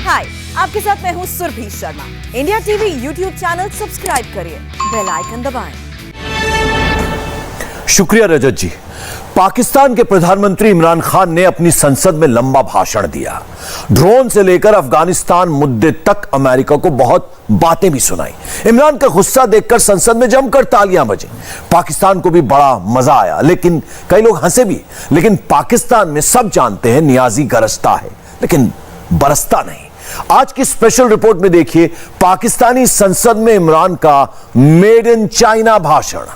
हाय, आपके साथ मैं हूँ Surabhi Sharma. India TV YouTube channel subscribe करिए, बेल आइकन दबाएं। शुक्रिया रजत जी। पाकिस्तान के प्रधानमंत्री इमरान खान ने अपनी संसद में लंबा भाषण दिया। ड्रोन से लेकर अफगानिस्तान मुद्दे तक अमेरिका को बहुत बातें भी सुनाई। इमरान का गुस्सा देखकर संसद में जमकर तालियां बजी। पाकिस्तान को भी बड़ा मजा आया, लेकिन कई लोग हंसे भी। लेकिन पाकिस्तान में सब जानते हैं नियाजी गरजता है, लेकिन बरसता नहीं। आज की स्पेशल रिपोर्ट में देखिए पाकिस्तानी संसद में इमरान का मेड इन चाइना भाषण।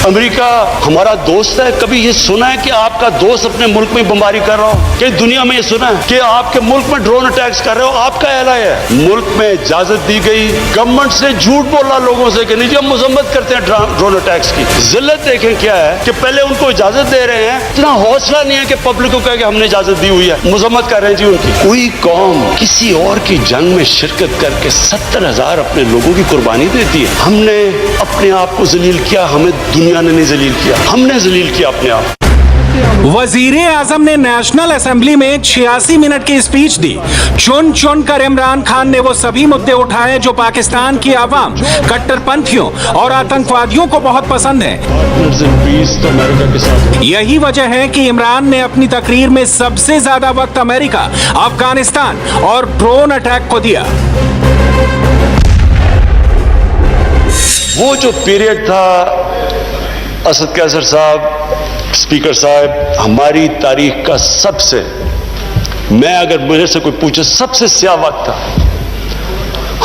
अमेरिका हमारा दोस्त है। कभी ये सुना है कि आपका दोस्त अपने मुल्क में बमबारी कर रहा हो? कि दुनिया में ये सुना है कि आपके मुल्क में ड्रोन अटैक्स कर रहे हो? आपका एलाय है। मुल्क में इजाजत दी गई, गवर्नमेंट से झूठ बोला लोगों से कि नहीं जी हम मजम्मत करते हैं ड्रोन अटैक्स की। जिल्लत देखें क्या है कि पहले उनको इजाजत दे रहे हैं, इतना हौसला नहीं है कि पब्लिक को कहे कि हमने इजाजत दी हुई है, मजम्मत कर रहे हैं जी उनकी। कोई कौम किसी और की जंग में शिरकत करके 70,000 अपने लोगों की कुर्बानी देती है। हमने अपने आप को जलील किया, हमें दुनिया ने नहीं जलील किया, हमने जलील किया अपने आप। वजीर आजम ने नेशनल असेंबली में 86 मिनट की स्पीच दी। चुन चुन कर इमरान खान ने वो सभी मुद्दे उठाए जो पाकिस्तान की आवाम, कट्टरपंथियों और आतंकवादियों को बहुत पसंद है। यही वजह है कि इमरान ने अपनी तकरीर में सबसे ज्यादा वक्त अमेरिका, अफगानिस्तान और ड्रोन अटैक को दिया। वो जो पीरियड था असद कैसर साहब, स्पीकर साहब, हमारी तारीख का सबसे, मैं अगर मुझे से कोई पूछे, सबसे स्याह वक्त था।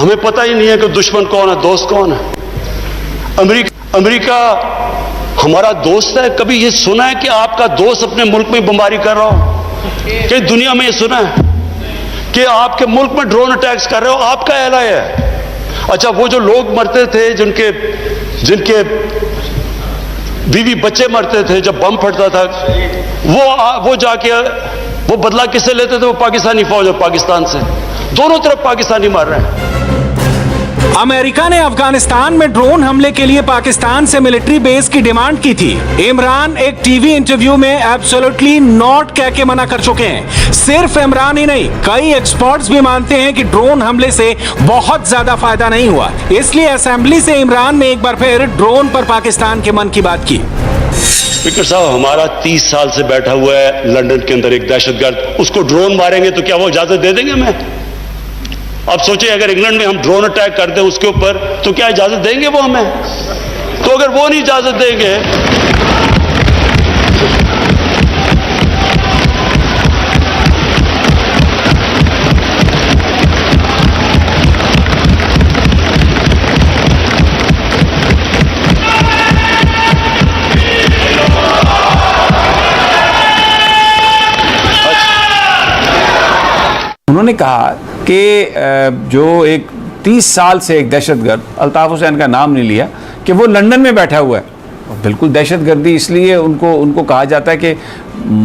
हमें पता ही नहीं है कि दुश्मन कौन है, दोस्त कौन है। अमेरिका हमारा दोस्त है। कभी ये सुना है कि आपका दोस्त अपने मुल्क में बमबारी कर रहा हो? कि दुनिया में ये सुना है कि आपके मुल्क में ड्रोन अटैक्स कर रहे हो? आपका एलाय है। अच्छा, वो जो लोग मरते थे, जिनके बीवी बच्चे मरते थे जब बम फटता था, वो जाके वो बदला किससे लेते थे? वो पाकिस्तानी फौज और पाकिस्तान से। दोनों तरफ पाकिस्तानी मार रहे हैं। अमेरिका ने अफगानिस्तान में ड्रोन हमले के लिए पाकिस्तान से मिलिट्री बेस की डिमांड की थी। इमरान एक टीवी इंटरव्यू में एब्सोल्युटली नॉट कह के मना कर चुके हैं। सिर्फ इमरान ही नहीं, कई एक्सपर्ट्स भी मानते हैं कि ड्रोन हमले से बहुत ज्यादा फायदा नहीं हुआ। इसलिए असेंबली से इमरान ने एक बार फिर ड्रोन पर पाकिस्तान के मन की बात की। स्पीकर साहब, हमारा 30 साल से बैठा हुआ है लंदन के अंदर एक दहशतगर्द, उसको ड्रोन मारेंगे तो क्या वो इजाजत दे देंगे हमें? अब सोचिए अगर इंग्लैंड में हम ड्रोन अटैक कर दें उसके ऊपर, तो क्या इजाजत देंगे वो हमें? तो अगर वो नहीं इजाजत देंगे, उन्होंने कहा कि जो एक 30 साल से एक दहशतगर्द, अल्ताफ हुसैन का नाम नहीं लिया, कि वो लंदन में बैठा हुआ है। बिल्कुल दहशतगर्दी इसलिए उनको कहा जाता है कि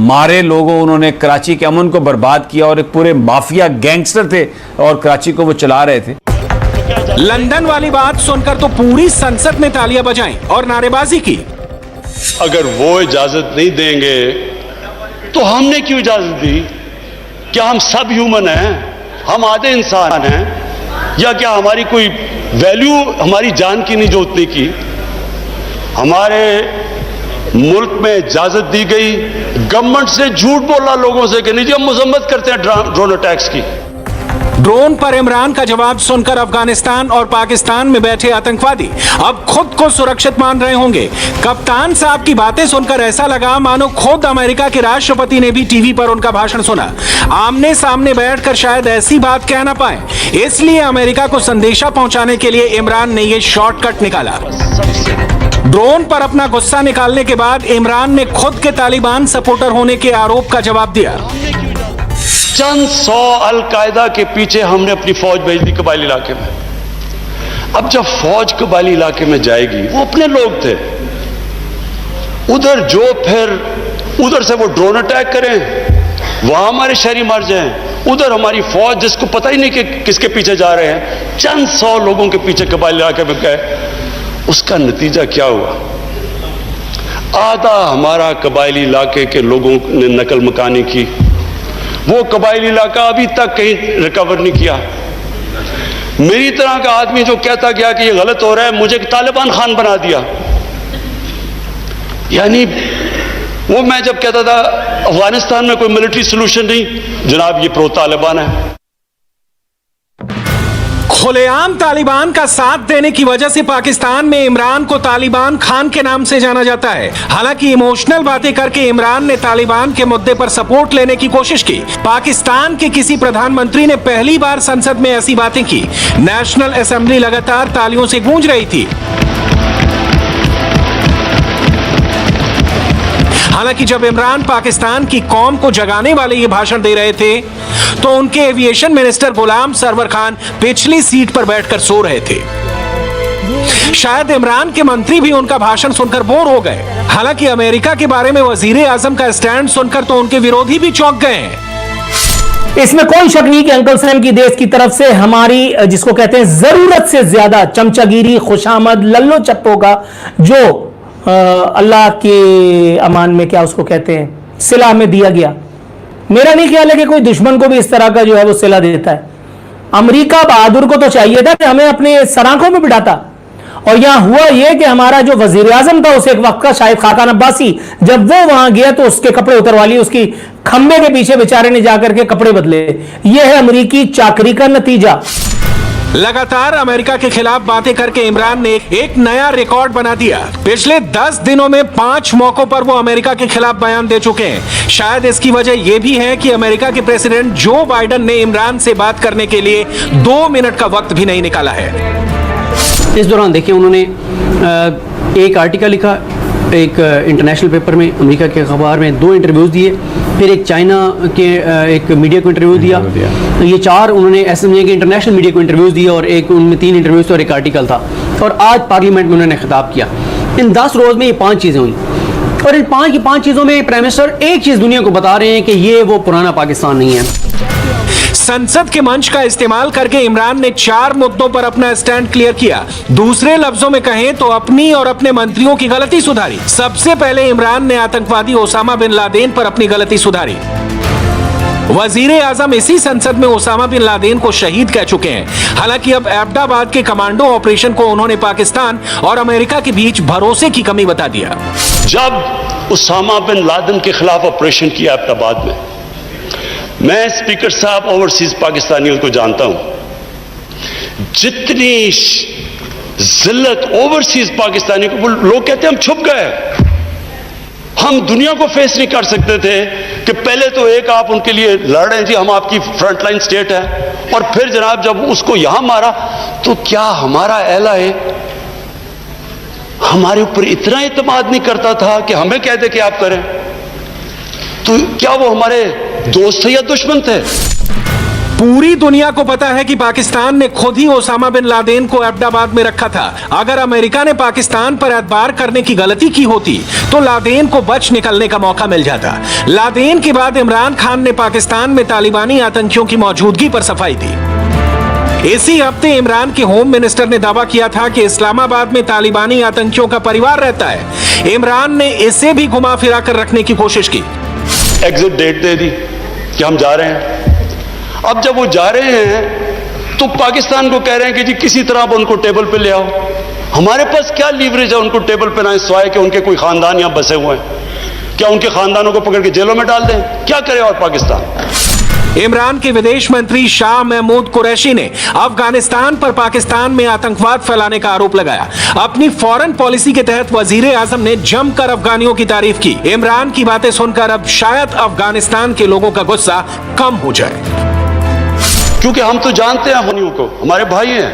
मारे लोगों, उन्होंने कराची के अमन को बर्बाद किया और एक पूरे माफिया गैंगस्टर थे और कराची को वो चला रहे थे। लंदन वाली बात सुनकर तो पूरी संसद ने तालियां बजाई और नारेबाजी की। अगर वो इजाजत नहीं देंगे तो हमने क्यों इजाजत दी? क्या हम सब ह्यूमन हैं? हम आधे इंसान हैं? या क्या हमारी कोई वैल्यू हमारी जान की नहीं जो उतनी की? हमारे मुल्क में इजाजत दी गई, गवर्नमेंट से झूठ बोला लोगों से कि नहीं जी हम मजम्मत करते हैं ड्रोन अटैक्स की। ड्रोन पर इमरान का जवाब सुनकर अफगानिस्तान और पाकिस्तान में बैठे आतंकवादी अब खुद को सुरक्षित मान रहे होंगे। कप्तान साहब की बातें सुनकर ऐसा लगा मानो खुद अमेरिका के राष्ट्रपति ने भी टीवी पर उनका भाषण सुना। आमने सामने बैठकर शायद ऐसी बात कह ना पाए, इसलिए अमेरिका को संदेशा पहुंचाने के लिए इमरान ने यह शॉर्टकट निकाला। ड्रोन पर अपना गुस्सा निकालने के बाद इमरान ने खुद के तालिबान सपोर्टर होने के आरोप का जवाब दिया। चंद 100 अल-कायदा के पीछे हमने अपनी फौज भेज दी कबायली इलाके में। अब जब फौज कबायली इलाके में जाएगी, वो अपने लोग थे उधर, जो फिर उधर से वो ड्रोन अटैक करें, वहां हमारे शहरी मर जाएं, उधर हमारी फौज जिसको पता ही नहीं कि किसके पीछे जा रहे हैं, चंद 100 लोगों के पीछे कबायली इलाके में गए। उसका नतीजा क्या हुआ? आधा हमारा कबायली इलाके के लोगों ने नकल मकानी की, वो कबायली इलाका अभी तक कहीं रिकवर नहीं किया। मेरी तरह का आदमी जो कहता गया कि ये गलत हो रहा है, मुझे तालिबान खान बना दिया। यानी वो मैं जब कहता था अफगानिस्तान में कोई मिलिट्री सोल्यूशन नहीं, जनाब ये प्रो तालिबान है। खुलेआम तालिबान का साथ देने की वजह से पाकिस्तान में इमरान को तालिबान खान के नाम से जाना जाता है। हालांकि इमोशनल बातें करके इमरान ने तालिबान के मुद्दे पर सपोर्ट लेने की कोशिश की। पाकिस्तान के किसी प्रधानमंत्री ने पहली बार संसद में ऐसी बातें की। नेशनल असेंबली लगातार तालियों से गूंज रही थी। हालांकि जब इमरान पाकिस्तान की कौम को जगाने वाले ये भाषण दे रहे थे तो उनके एविएशन मिनिस्टर गुलाम सरवर खान पिछली सीट पर बैठकर सो रहे थे। शायद इमरान के मंत्री भी उनका भाषण सुनकर बोर हो गए। हालांकि अमेरिका के बारे में वजीर आजम का स्टैंड सुनकर तो उनके विरोधी भी चौंक गए हैं। इसमें कोई शक नहीं कि अंकल सैम की देश की तरफ से हमारी जिसको कहते हैं जरूरत से ज्यादा चमचागिरी, खुशामद, लल्लो चप्पो का जो अल्लाह के अमान में क्या उसको कहते हैं सिला में दिया गया। मेरा नहीं ख्याल है कि कोई दुश्मन को भी इस तरह का जो है वो सिला देता है। अमेरिका बहादुर को तो चाहिए था कि हमें अपने सराखों में बिठाता। और यहां हुआ यह कि हमारा जो वजीर आजम था उस एक वक्त का शाहिद खाकान अब्बासी, जब वो वहां गया तो उसके कपड़े उतरवा लिए, उसकी खंबे के पीछे बेचारे ने जाकर के कपड़े बदले। यह है अमेरिकी चाकरी का नतीजा। लगातार अमेरिका के खिलाफ बातें करके इमरान ने एक नया रिकॉर्ड बना दिया। पिछले 10 दिनों में 5 मौकों पर वो अमेरिका के खिलाफ बयान दे चुके हैं। शायद इसकी वजह यह भी है कि अमेरिका के प्रेसिडेंट जो बाइडेन ने इमरान से बात करने के लिए 2 मिनट का वक्त भी नहीं निकाला है। इस दौरान देखिए उन्होंने एक आर्टिकल लिखा, एक इंटरनेशनल पेपर में, अमेरिका के अखबार में 2 इंटरव्यूज़ दिए, फिर एक चाइना के एक मीडिया को इंटरव्यू दिया। तो ये 4 उन्होंने एसएमए के इंटरनेशनल मीडिया को इंटरव्यूज़ दिया और एक उनमें 3 इंटरव्यूज़ और एक आर्टिकल था। और आज पार्लियामेंट में उन्होंने खिताब किया। इन 10 रोज़ में ये 5 चीज़ें हुई और इन 5 की 5 चीज़ों में प्राइम मिनिस्टर एक चीज़ दुनिया को बता रहे हैं कि ये वो पुराना पाकिस्तान नहीं है। संसद के मंच का इस्तेमाल करके इमरान ने 4 मुद्दों पर अपना स्टैंड क्लियर किया। दूसरे लफ्जों में कहें तो अपनी और अपने मंत्रियों की गलती सुधारी। सबसे पहले इमरान ने आतंकवादी ओसामा बिन लादेन पर अपनी गलती सुधारी। वजीर आजम इसी संसद में ओसामा बिन लादेन को शहीद कह चुके हैं। हालांकि अब एबटाबाद के कमांडो ऑपरेशन को उन्होंने पाकिस्तान और अमेरिका के बीच भरोसे की कमी बता दिया। जब ओसामा बिन लादेन के खिलाफ ऑपरेशन किया एबटाबाद में, मैं स्पीकर साहब ओवरसीज पाकिस्तानियों को जानता हूं। जितनी जिल्लत ओवरसीज पाकिस्तानी को, लोग कहते हैं हम छुप गए, हम दुनिया को फेस नहीं कर सकते थे कि पहले तो एक आप उनके लिए लड़ रहे जी, हम आपकी फ्रंटलाइन स्टेट है, और फिर जनाब जब उसको यहां मारा तो क्या हमारा एला है हमारे ऊपर इतना इत्मीनान नहीं करता था कि हमें कह दे कि आप करें? तो क्या वो हमारे दोस्त थे या दुश्मन थे? पूरी दुनिया को पता है कि पाकिस्तान ने खुद ही ओसामा बिन लादेन को एबटाबाद में रखा था। अगर अमेरिका ने पाकिस्तान पर एतबार करने की गलती की होती तो लादेन को बच निकलने का मौका मिल जाता। लादेन के बाद इमरान खान ने पाकिस्तान में तालिबानी आतंकियों की मौजूदगी पर सफाई दी। इसी हफ्ते इमरान के होम मिनिस्टर ने दावा किया था कि इस्लामाबाद में तालिबानी आतंकियों का परिवार रहता है। इमरान ने इसे भी घुमा फिरा कर रखने की कोशिश की। एग्जिट डेट दे दी कि हम जा रहे हैं। अब जब वो जा रहे हैं तो पाकिस्तान को कह रहे हैं कि जी किसी तरह आप उनको टेबल पे ले आओ। हमारे पास क्या लीवरेज है उनको टेबल पे ना सिवाय कि उनके कोई खानदान यहां बसे हुए हैं? क्या उनके खानदानों को पकड़ के जेलों में डाल दें? क्या करे और पाकिस्तान? इमरान के विदेश मंत्री शाह महमूद कुरैशी ने अफगानिस्तान पर पाकिस्तान में आतंकवाद फैलाने का आरोप लगाया। अपनी फॉरेन पॉलिसी के तहत वजीर आजम ने जमकर अफगानियों की तारीफ की। इमरान की बातें सुनकर अब शायद अफगानिस्तान के लोगों का गुस्सा कम हो जाए, क्योंकि हम तो जानते हैं अफगानियों को, हमारे भाई हैं,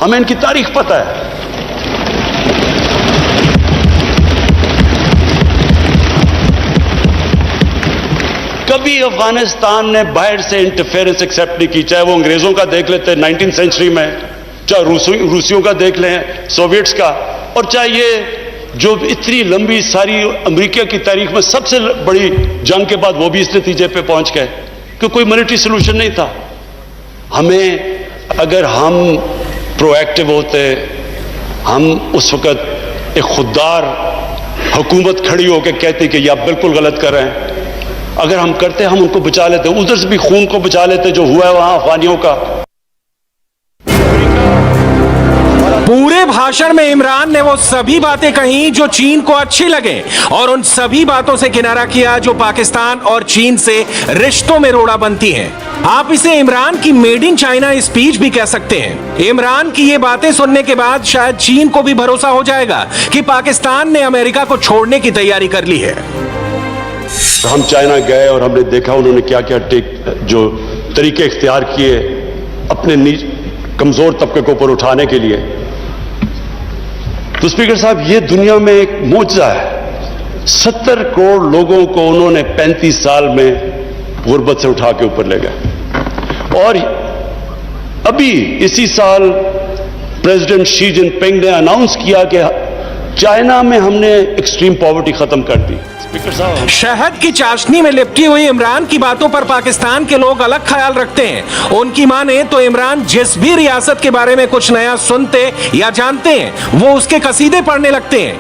हमें इनकी तारीख पता है। कभी अफगानिस्तान ने बाहर से इंटरफेरेंस एक्सेप्ट नहीं की, चाहे वो अंग्रेजों का देख लेते 19th सेंचुरी में, चाहे रूसियों का देख लें, सोवियट्स का, और चाहे ये जो इतनी लंबी सारी अमेरिका की तारीख में सबसे बड़ी जंग के बाद वो भी इस नतीजे पे पहुंच गए कि कोई मिलिट्री सोल्यूशन नहीं था। हमें अगर हम प्रोएक्टिव होते, हम उस वक्त एक खुददार हुकूमत खड़ी होकर कहती कि ये आप बिल्कुल गलत कर रहे हैं, अगर हम करते हम उनको बचा लेते, उधर से भी खून को बचा लेते जो हुआ है वहां अफगानियों का। पूरे भाषण में इमरान ने वो सभी बातें कही जो चीन को अच्छी लगे और उन सभी बातों से किनारा किया जो पाकिस्तान और चीन से रिश्तों में रोड़ा बनती हैं। आप इसे इमरान की मेड इन चाइना स्पीच भी कह सकते हैं। इमरान की ये बातें सुनने के बाद शायद चीन को भी भरोसा हो जाएगा कि पाकिस्तान ने अमेरिका को छोड़ने की तैयारी कर ली है। हम चाइना गए और हमने देखा उन्होंने क्या क्या जो तरीके इख्तियार किए अपने कमजोर तबके को ऊपर उठाने के लिए। तो स्पीकर साहब, ये दुनिया में एक मौजज़ा है। 70 करोड़ लोगों को उन्होंने 35 साल में गुर्बत से उठा के ऊपर ले गए। और अभी इसी साल प्रेसिडेंट शी जिनपिंग ने अनाउंस किया कि चाइना में हमने एक्सट्रीम पॉवर्टी खत्म कर दी। स्पीकर साहब, शहद की चाशनी में लिपटी हुई इमरान की बातों पर पाकिस्तान के लोग अलग ख्याल रखते हैं। उनकी माने तो इमरान जिस भी रियासत के बारे में कुछ नया सुनते या जानते हैं वो उसके कसीदे पढ़ने लगते हैं।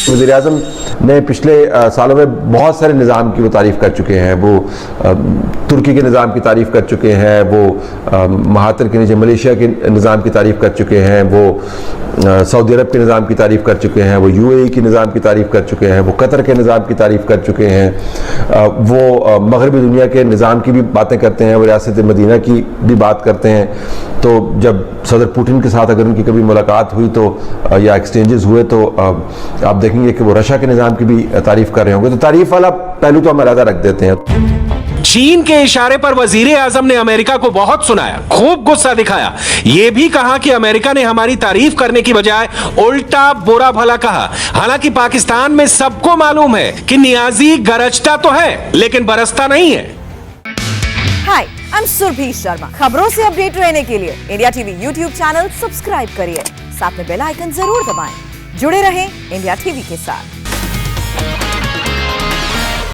वज़ीर-ए-आज़म ने पिछले सालों में बहुत सारे निज़ाम की वो तारीफ़ कर चुके हैं। वो तुर्की के निज़ाम की तारीफ़ कर चुके हैं, वो महातिर के नीचे मलेशिया के निज़ाम की तारीफ़ कर चुके हैं, वो सऊदी अरब के निज़ाम की तारीफ़ कर चुके हैं, वो UAE की निज़ाम की तारीफ़ कर चुके हैं, वो कतर के निज़ाम की तारीफ़ कर चुके हैं, वो मगरबी दुनिया के निज़ाम की भी बातें करते हैं, वो रियासत मदीना की भी बात करते हैं। तो जब सदर पुतिन के साथ अगर उनकी कभी मुलाकात हुई तो या एक्सचेंजेस हुए तो आप देखेंगे कि वो रशिया के निज़ाम की भी तारीफ़ कर रहे होंगे। तो तारीफ़ वाला पहलू तो हम अलग रख देते हैं। चीन के इशारे पर वजीर आजम ने अमेरिका को बहुत सुनाया, खूब गुस्सा दिखाया। यह भी कहा कि अमेरिका ने हमारी तारीफ करने की बजाय उल्टा बुरा भला कहा। हालांकि पाकिस्तान में सबको मालूम है कि नियाजी गरजता तो है लेकिन बरसता नहीं है। हाय, आई एम सुरभि शर्मा। खबरों से अपडेट रहने के लिए India TV YouTube channel subscribe करिए, साथ में बेल आइकन जरूर दबाएं। जुड़े रहें इंडिया टीवी के साथ।